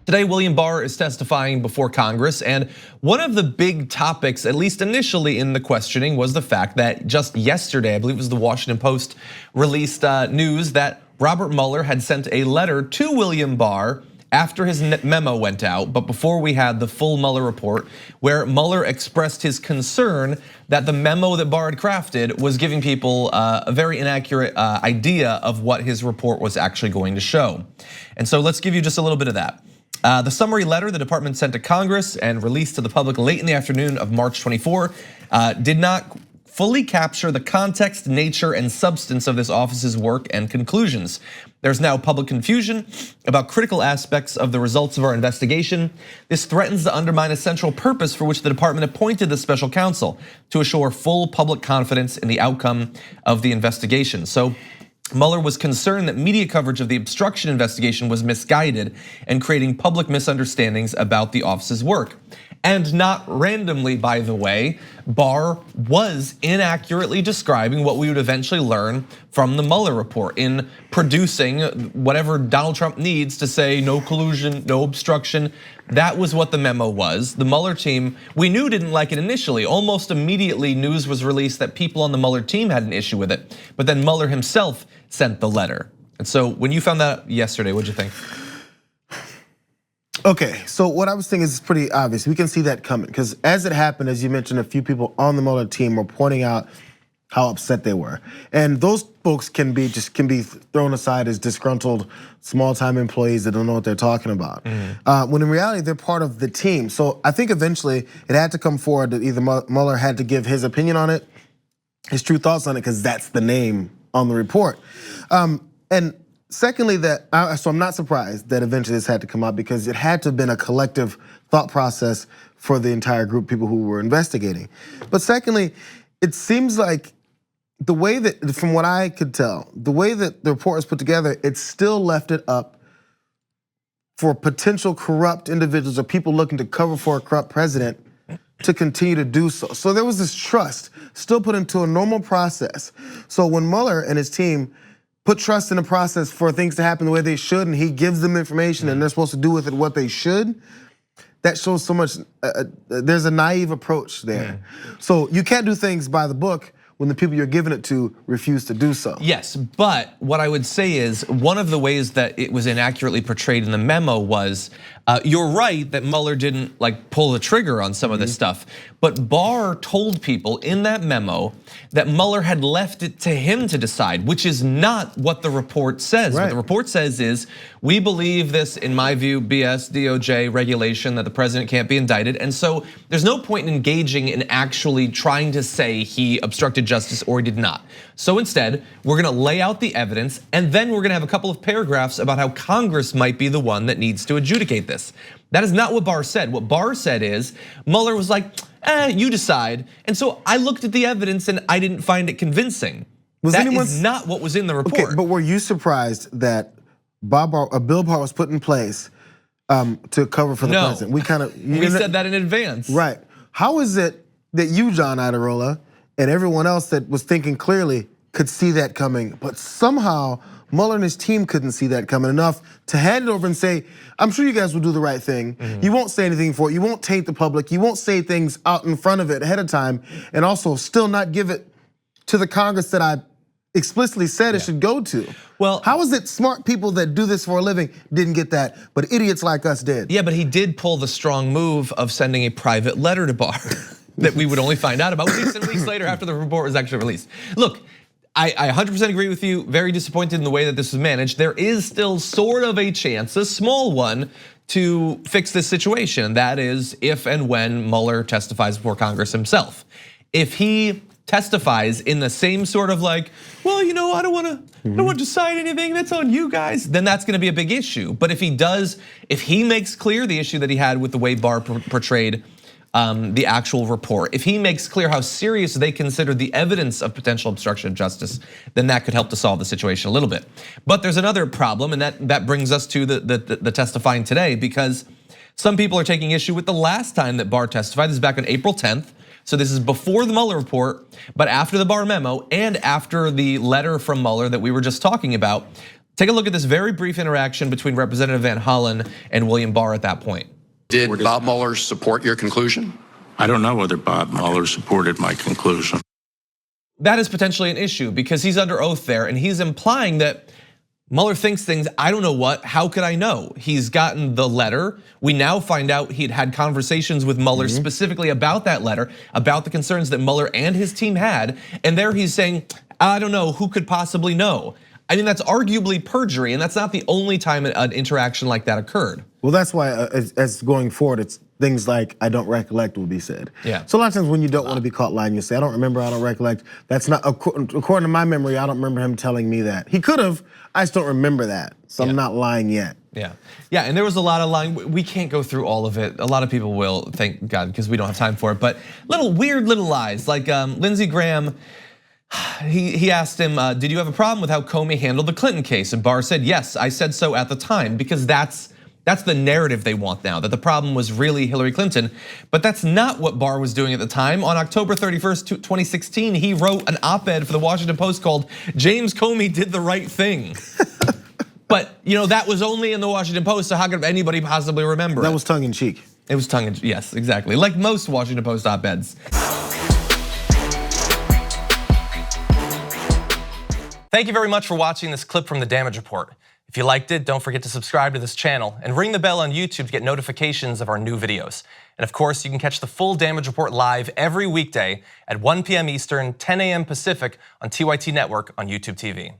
Today, William Barr is testifying before Congress, and one of the big topics, at least initially in the questioning, was the fact that just yesterday, I believe it was the Washington Post, released news that Robert Mueller had sent a letter to William Barr after his memo went out, but before we had the full Mueller report, where Mueller expressed his concern that the memo that Barr had crafted was giving people a very inaccurate idea of what his report was actually going to show. And so let's give you just a little bit of that. The summary letter the department sent to Congress and released to the public late in the afternoon of March 24 did not fully capture the context, nature, and substance of this office's work and conclusions. There's now public confusion about critical aspects of the results of our investigation. This threatens to undermine a central purpose for which the department appointed the special counsel, to assure full public confidence in the outcome of the investigation. So Mueller was concerned that media coverage of the obstruction investigation was misguided and creating public misunderstandings about the office's work. And not randomly, by the way, Barr was inaccurately describing what we would eventually learn from the Mueller report in producing whatever Donald Trump needs to say no collusion, no obstruction. That was what the memo was. The Mueller team, we knew didn't like it initially. Almost immediately, news was released that people on the Mueller team had an issue with it. But then Mueller himself sent the letter. And so when you found that out yesterday, what'd you think? Okay, so what I was thinking is pretty obvious. We can see that coming because as it happened, as you mentioned, a few people on the Mueller team were pointing out how upset they were, and those folks can be thrown aside as disgruntled small-time employees that don't know what they're talking about. When in reality they're part of the team. So I think eventually it had to come forward that either Mueller had to give his opinion on it, his true thoughts on it, because that's the name on the report, and. Secondly, so I'm not surprised that eventually this had to come out because it had to have been a collective thought process for the entire group of people who were investigating. But secondly, it seems like the way that, from what I could tell, the way that the report was put together, it still left it up for potential corrupt individuals or people looking to cover for a corrupt president to continue to do so. So there was this trust still put into a normal process. So when Mueller and his team put trust in the process for things to happen the way they should, and he gives them information and they're supposed to do with it what they should, that shows so much, there's a naive approach there. So you can't do things by the book when the people you're giving it to refuse to do so. Yes, but what I would say is one of the ways that it was inaccurately portrayed in the memo was, you're right that Mueller didn't pull the trigger on some of this stuff, but Barr told people in that memo that Mueller had left it to him to decide, which is not what the report says. What the report says is, we believe this, in my view, BS DOJ regulation that the president can't be indicted. And so there's no point in engaging in actually trying to say he obstructed justice or he did not. So instead, we're gonna lay out the evidence and then we're gonna have a couple of paragraphs about how Congress might be the one that needs to adjudicate this. That is not what Barr said. What Barr said is, Mueller was like, you decide. And so I looked at the evidence and I didn't find it convincing. That is not what was in the report. Okay, but were you surprised that Bill Barr was put in place to cover for the president? We said that in advance. Right. How is it that you, John Iadarola, and everyone else that was thinking clearly could see that coming, but somehow Mueller and his team couldn't see that coming enough to hand it over and say, I'm sure you guys will do the right thing. You won't say anything for it. You won't taint the public. You won't say things out in front of it ahead of time, and also still not give it to the Congress that I explicitly said it should go to. Well, how is it smart people that do this for a living didn't get that, but idiots like us did? Yeah, but he did pull the strong move of sending a private letter to Barr that we would only find out about weeks and weeks later after the report was actually released. Look, I 100% agree with you, very disappointed in the way that this was managed. There is still sort of a chance, a small one, to fix this situation. That is if and when Mueller testifies before Congress himself. If he testifies in the same sort of well, I don't want to decide anything, that's on you guys, then that's gonna be a big issue. But if he makes clear the issue that he had with the way Barr portrayed the actual report, if he makes clear how serious they consider the evidence of potential obstruction of justice, then that could help to solve the situation a little bit. But there's another problem, and that brings us to the testifying today, because some people are taking issue with the last time that Barr testified. This is back on April 10th. So this is before the Mueller report, but after the Barr memo and after the letter from Mueller that we were just talking about. Take a look at this very brief interaction between Representative Van Hollen and William Barr at that point. Did Bob Mueller support your conclusion? I don't know whether Bob Mueller supported my conclusion. That is potentially an issue because he's under oath there and he's implying that Mueller thinks things, I don't know what, how could I know? He's gotten the letter. We now find out he'd had conversations with Mueller specifically about that letter, about the concerns that Mueller and his team had. And there he's saying, I don't know, who could possibly know? I mean, that's arguably perjury, and that's not the only time an interaction like that occurred. Well, that's why as going forward, it's things like "I don't recollect" will be said. Yeah. So a lot of times when you don't want to be caught lying, you say, "I don't remember, I don't recollect." That's not according to my memory. I don't remember him telling me that. He could have. I just don't remember that. So I'm not lying yet. Yeah, and there was a lot of lying. We can't go through all of it. A lot of people will, thank God, because we don't have time for it. But weird little lies, like Lindsey Graham. He asked him, did you have a problem with how Comey handled the Clinton case? And Barr said, yes, I said so at the time, because that's the narrative they want now, that the problem was really Hillary Clinton. But that's not what Barr was doing at the time. On October 31st, 2016, he wrote an op-ed for the Washington Post called "James Comey Did the Right Thing." But that was only in the Washington Post, so how could anybody possibly remember it? That was tongue in cheek. It was tongue in cheek, yes, exactly. Like most Washington Post op-eds. Thank you very much for watching this clip from the Damage Report. If you liked it, don't forget to subscribe to this channel and ring the bell on YouTube to get notifications of our new videos. And of course, you can catch the full Damage Report live every weekday at 1 p.m. Eastern, 10 a.m. Pacific on TYT Network on YouTube TV.